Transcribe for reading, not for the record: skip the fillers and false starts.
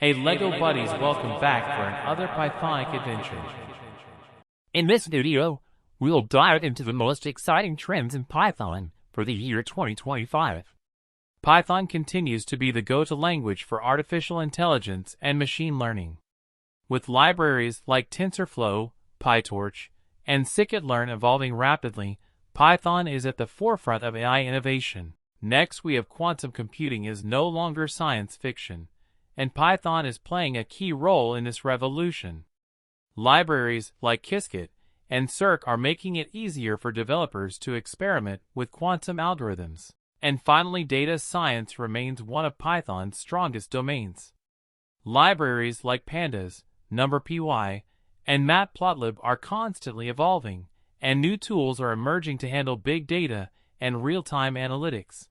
Hey LEGO buddies, welcome back for another Pythonic adventure. In this video, we'll dive into the most exciting trends in Python for the year 2025. Python continues to be the go-to language for artificial intelligence and machine learning. With libraries like TensorFlow, PyTorch, and scikit-learn evolving rapidly, Python is at the forefront of AI innovation. Next, we have quantum computing is no longer science fiction, and Python is playing a key role in this revolution. Libraries like Qiskit and Cirq are making it easier for developers to experiment with quantum algorithms. And finally, data science remains one of Python's strongest domains. Libraries like Pandas, NumPy, and Matplotlib are constantly evolving, and new tools are emerging to handle big data and real-time analytics.